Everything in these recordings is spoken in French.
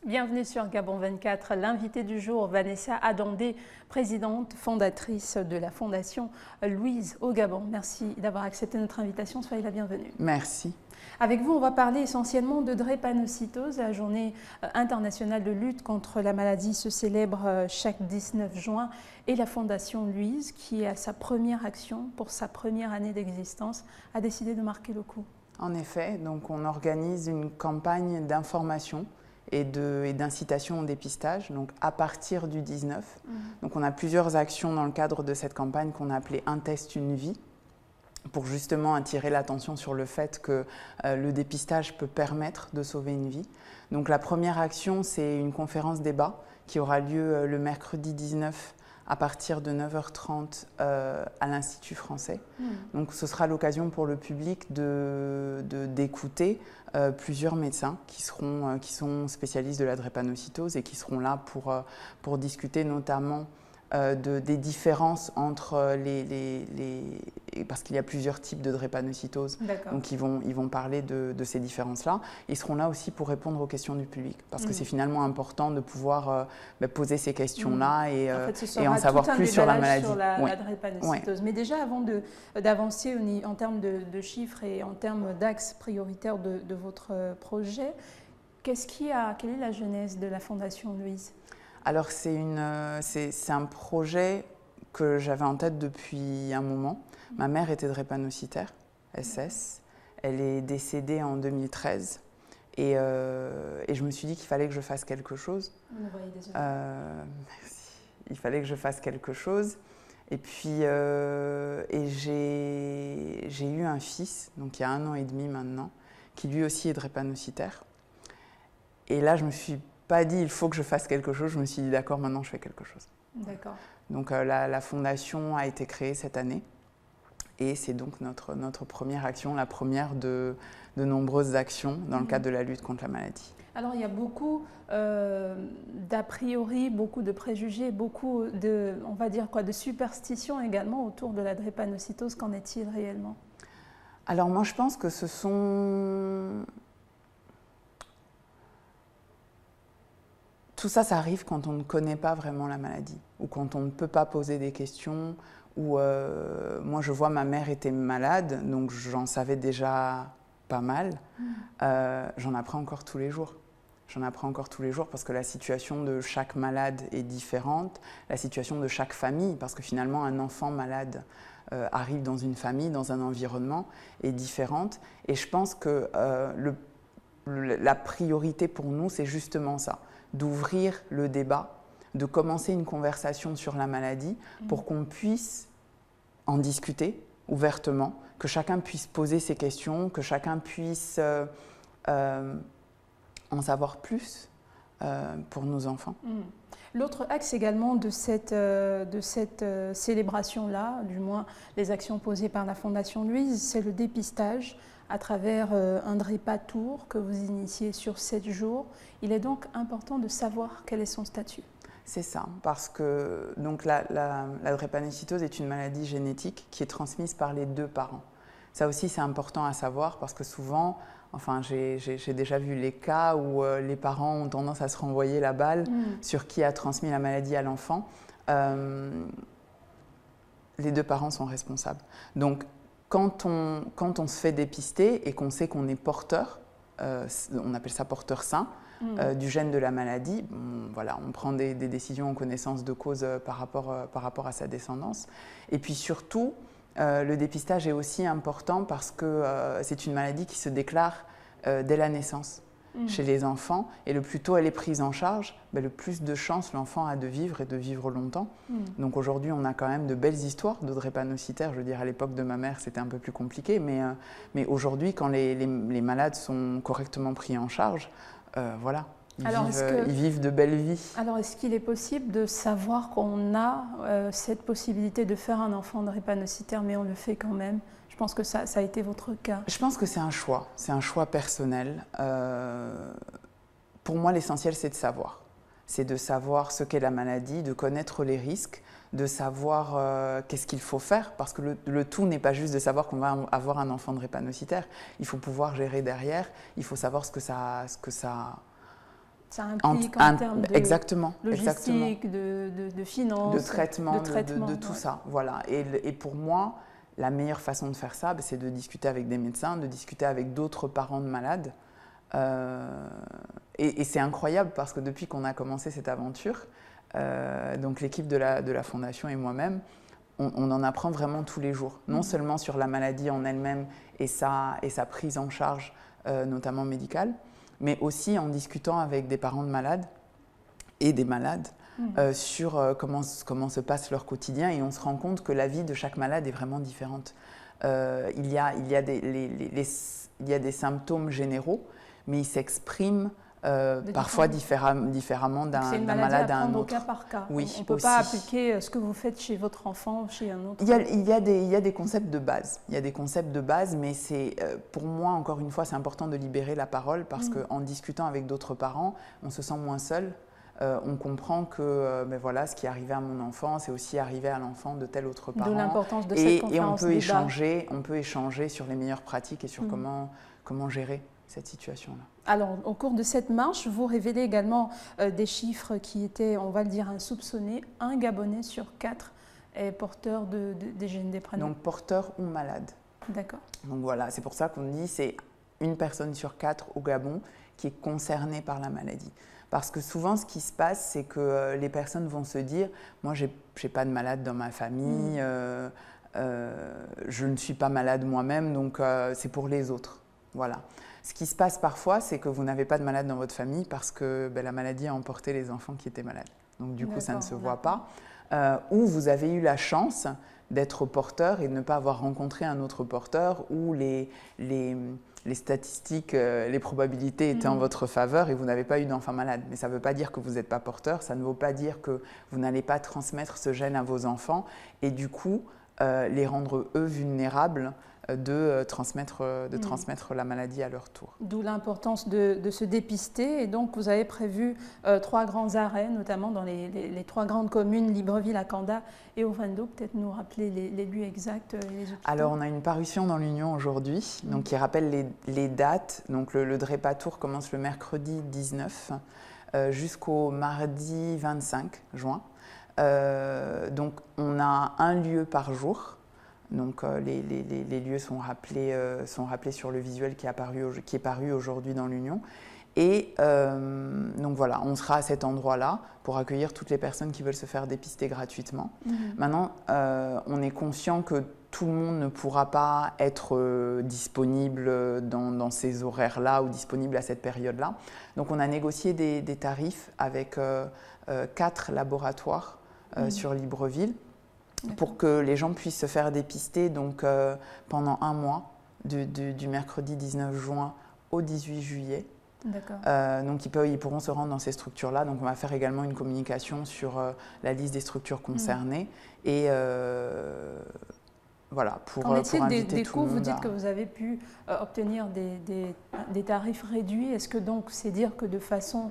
Bienvenue sur Gabon 24. L'invitée du jour, Vanessa Adondé, présidente fondatrice de la Fondation Louise au Gabon. Merci d'avoir accepté notre invitation. Soyez la bienvenue. Merci. Avec vous, on va parler essentiellement de drépanocytose. La journée internationale de lutte contre la maladie se célèbre chaque 19 juin et la Fondation Louise, qui à sa première action, pour sa première année d'existence, a décidé de marquer le coup. En effet, donc on organise une campagne d'information et d'incitation au dépistage, donc à partir du 19. Donc on a plusieurs actions dans le cadre de cette campagne qu'on a appelée Un test, une vie, pour justement attirer l'attention sur le fait que le dépistage peut permettre de sauver une vie. Donc la première action, c'est une conférence débat qui aura lieu le mercredi 19 à partir de 9h30 à l'Institut français. Donc ce sera l'occasion pour le public d'écouter plusieurs médecins qui sont spécialistes de la drépanocytose et qui seront là pour discuter notamment des différences entre parce qu'il y a plusieurs types de drépanocytose. Donc ils vont parler de ces différences-là. Ils seront là aussi pour répondre aux questions du public, parce que c'est finalement important de pouvoir poser ces questions-là et en savoir plus sur la maladie. Sur la drépanocytose. Mais déjà, avant d'avancer en termes de chiffres et en termes d'axes prioritaires de votre projet, quelle est la genèse de la Fondation Louise ? Alors c'est un projet que j'avais en tête depuis un moment. Ma mère était drépanocytaire, SS. Elle est décédée en 2013 et je me suis dit qu'il fallait que je fasse quelque chose. Merci. Il fallait que je fasse quelque chose. Et puis j'ai eu un fils, donc il y a 1 an et demi maintenant, qui lui aussi est drépanocytaire. Et là, je me suis pas dit il faut que je fasse quelque chose, je me suis dit d'accord, maintenant je fais quelque chose. D'accord. Donc la fondation a été créée cette année et c'est donc notre première action, la première de nombreuses actions dans le cadre de la lutte contre la maladie. Alors il y a beaucoup d'a priori, beaucoup de préjugés, beaucoup de superstitions également autour de la drépanocytose. Qu'en est-il réellement ? Alors moi je pense que ce sont... Tout ça, ça arrive quand on ne connaît pas vraiment la maladie ou quand on ne peut pas poser des questions. Ou moi, je vois ma mère était malade, donc j'en savais déjà pas mal. J'en apprends encore tous les jours. J'en apprends encore tous les jours parce que la situation de chaque malade est différente, la situation de chaque famille, parce que finalement, un enfant malade arrive dans une famille, dans un environnement, est différente. Et je pense que la priorité pour nous, c'est justement ça, d'ouvrir le débat, de commencer une conversation sur la maladie pour qu'on puisse en discuter ouvertement, que chacun puisse poser ses questions, que chacun puisse en savoir plus pour nos enfants. L'autre axe également de cette célébration-là, du moins les actions posées par la Fondation Louise, c'est le dépistage à travers un Drépatour que vous initiez sur 7 jours. Il est donc important de savoir quel est son statut. C'est ça, parce que donc la drépanocytose est une maladie génétique qui est transmise par les 2 parents. Ça aussi, c'est important à savoir parce que souvent, enfin, j'ai déjà vu les cas où les parents ont tendance à se renvoyer la balle sur qui a transmis la maladie à l'enfant. Les 2 parents sont responsables. Donc, quand on se fait dépister et qu'on sait qu'on est porteur, on appelle ça porteur sain, du gène de la maladie, on prend des décisions en connaissance de cause par rapport à sa descendance. Et puis surtout, le dépistage est aussi important parce que c'est une maladie qui se déclare dès la naissance chez les enfants. Et le plus tôt elle est prise en charge, le plus de chances l'enfant a de vivre et de vivre longtemps. Donc aujourd'hui, on a quand même de belles histoires de drépanocytaires. Je veux dire, à l'époque de ma mère, c'était un peu plus compliqué. Mais aujourd'hui, quand les malades sont correctement pris en charge, voilà, ils vivent de belles vies. Alors, est-ce qu'il est possible de savoir qu'on a cette possibilité de faire un enfant drépanocytaire, mais on le fait quand même ? Je pense que ça a été votre cas. Je pense que c'est un choix personnel. Pour moi, l'essentiel, c'est de savoir. C'est de savoir ce qu'est la maladie, de connaître les risques, de savoir qu'est-ce qu'il faut faire, parce que le tout n'est pas juste de savoir qu'on va avoir un enfant drépanocytaire. Il faut pouvoir gérer derrière, il faut savoir ce que ça Ça implique en termes de exactement, logistique, de finances, de traitement, de tout ouais. ça. Voilà. Et pour moi, la meilleure façon de faire ça, c'est de discuter avec des médecins, de discuter avec d'autres parents de malades. Et c'est incroyable parce que depuis qu'on a commencé cette aventure, donc l'équipe de la Fondation et moi-même, on en apprend vraiment tous les jours. Non seulement sur la maladie en elle-même et sa prise en charge, notamment médicale, mais aussi en discutant avec des parents de malades et des malades sur comment se passe leur quotidien. Et on se rend compte que la vie de chaque malade est vraiment différente. Il y a des symptômes généraux, mais ils s'expriment parfois différemment d'un malade à un autre. Au cas par cas. Oui, on ne peut pas appliquer ce que vous faites chez votre enfant chez un autre. Il y a des concepts de base. Il y a des concepts de base, mais c'est pour moi, encore une fois, c'est important de libérer la parole parce qu'en discutant avec d'autres parents, on se sent moins seul. On comprend que voilà, ce qui est arrivé à mon enfant, c'est aussi arrivé à l'enfant de tel autre parent. D'où l'importance de cette conférence et on peut échanger sur les meilleures pratiques et sur comment gérer cette situation-là. Alors, au cours de cette marche, vous révélez également des chiffres qui étaient, on va le dire, insoupçonnés. Un Gabonais sur 4 est porteur des gènes des prénoms. Donc, porteur ou malade. D'accord. Donc voilà, c'est pour ça qu'on dit c'est une personne sur 4 au Gabon qui est concernée par la maladie. Parce que souvent, ce qui se passe, c'est que les personnes vont se dire « moi, je n'ai pas de malade dans ma famille, je ne suis pas malade moi-même, donc c'est pour les autres ». Voilà. Ce qui se passe parfois, c'est que vous n'avez pas de malade dans votre famille parce que la maladie a emporté les enfants qui étaient malades. Donc du coup, ça ne se voit pas. Ou vous avez eu la chance d'être porteur et de ne pas avoir rencontré un autre porteur, ou les statistiques, les probabilités étaient en votre faveur et vous n'avez pas eu d'enfant malade. Mais ça ne veut pas dire que vous n'êtes pas porteur, ça ne veut pas dire que vous n'allez pas transmettre ce gène à vos enfants et du coup les rendre eux vulnérables de transmettre la maladie à leur tour. D'où l'importance de se dépister. Et donc, vous avez prévu 3 grands arrêts, notamment dans les 3 grandes communes, Libreville, Akanda et Ovendo. Peut-être nous rappeler les lieux exacts et les hôpitaux. Alors, on a une parution dans l'Union aujourd'hui qui rappelle les dates. Donc, le Drépa Tour commence le mercredi 19 jusqu'au mardi 25 juin. Donc, on a un lieu par jour. Donc les lieux sont rappelés sur le visuel qui est paru aujourd'hui dans l'Union. Et donc voilà, on sera à cet endroit-là pour accueillir toutes les personnes qui veulent se faire dépister gratuitement. Maintenant, on est conscient que tout le monde ne pourra pas être disponible dans ces horaires-là ou disponible à cette période-là. Donc on a négocié des tarifs avec 4 laboratoires sur Libreville, pour que les gens puissent se faire dépister donc, pendant un mois, du mercredi 19 juin au 18 juillet. Donc ils pourront se rendre dans ces structures-là. Donc on va faire également une communication sur la liste des structures concernées. Et voilà, pour inviter des tout coûts, le monde. Vous dites que vous avez pu obtenir des tarifs réduits. Est-ce que donc c'est dire que de façon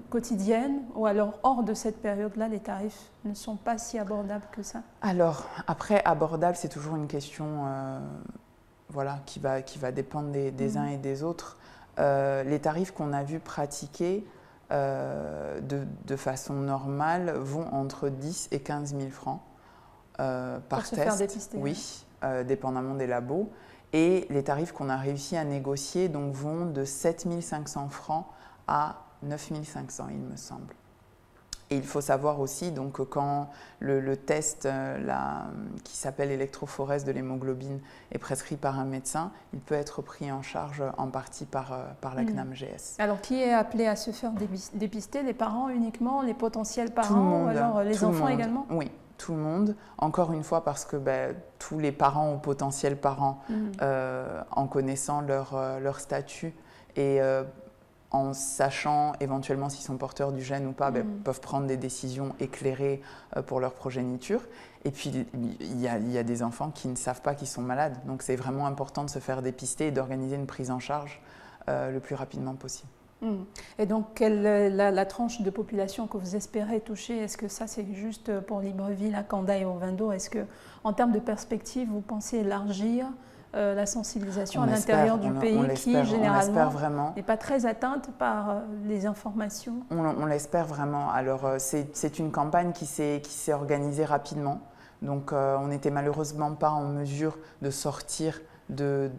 quotidienne ou alors hors de cette période-là, les tarifs ne sont pas si abordables que ça? Alors, après, abordable, c'est toujours une question voilà, qui va dépendre des uns et des autres. Les tarifs qu'on a vu pratiquer de façon normale vont entre 10 et 15 000 francs par pour se faire dépister. Oui, dépendamment des labos. Et les tarifs qu'on a réussi à négocier donc, vont de 7 500 francs à 9 500, il me semble. Et il faut savoir aussi donc, que quand le test qui s'appelle électrophorèse de l'hémoglobine est prescrit par un médecin, il peut être pris en charge en partie par la CNAMGS. Alors, qui est appelé à se faire dépister? Les parents uniquement, les potentiels parents, tout le monde, ou alors les enfants également? Oui, tout le monde. Encore une fois, parce que tous les parents ou potentiels parents, en connaissant leur statut et en sachant éventuellement s'ils sont porteurs du gène ou pas, peuvent prendre des décisions éclairées pour leur progéniture. Et puis, il y a des enfants qui ne savent pas qu'ils sont malades. Donc, c'est vraiment important de se faire dépister et d'organiser une prise en charge le plus rapidement possible. Et donc, quelle est la tranche de population que vous espérez toucher? Est-ce que ça, c'est juste pour Libreville, Akanda et Ovendo? Est-ce que, en termes de perspective, vous pensez élargir la sensibilisation à l'intérieur du pays qui, généralement, n'est pas très atteinte par les informations? On l'espère vraiment. Alors, c'est une campagne qui s'est organisée rapidement. Donc, on n'était malheureusement pas en mesure de sortir de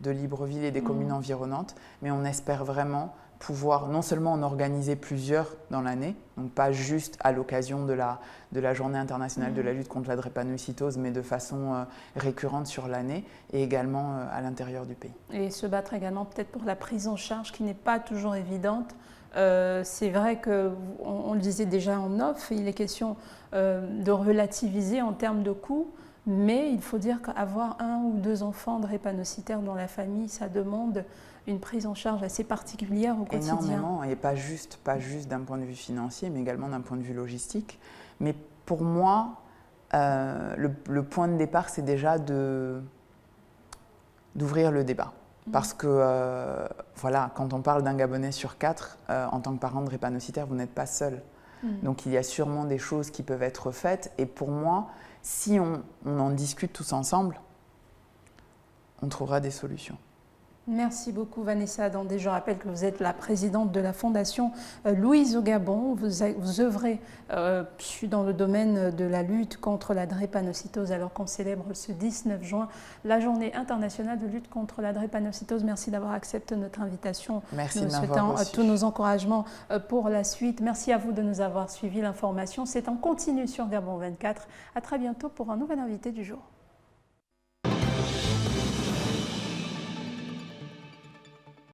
Libreville et des communes environnantes, mais on espère vraiment pouvoir non seulement en organiser plusieurs dans l'année, donc pas juste à l'occasion de la Journée internationale de la lutte contre la drépanocytose, mais de façon récurrente sur l'année et également à l'intérieur du pays. Et se battre également peut-être pour la prise en charge qui n'est pas toujours évidente. C'est vrai qu'on le disait déjà en off, il est question de relativiser en termes de coûts, mais il faut dire qu'avoir 1 ou 2 enfants drépanocytaires dans la famille, ça demande une prise en charge assez particulière au quotidien. Énormément, et pas juste d'un point de vue financier, mais également d'un point de vue logistique. Mais pour moi, le point de départ, c'est déjà d'ouvrir le débat. Parce que, voilà, quand on parle d'un Gabonais sur 4, en tant que parent drépanocytaire, vous n'êtes pas seul. Donc il y a sûrement des choses qui peuvent être faites. Et pour moi, si on en discute tous ensemble, on trouvera des solutions. Merci beaucoup Vanessa Dandé. Je rappelle que vous êtes la présidente de la Fondation Louise au Gabon. Vous œuvrez dans le domaine de la lutte contre la drépanocytose alors qu'on célèbre ce 19 juin la Journée internationale de lutte contre la drépanocytose. Merci d'avoir accepté notre invitation. Merci de nous m'avoir souhaitons tous nos encouragements pour la suite. Merci à vous de nous avoir suivi. L'information, c'est en continu sur Gabon 24. À très bientôt pour un nouvel invité du jour.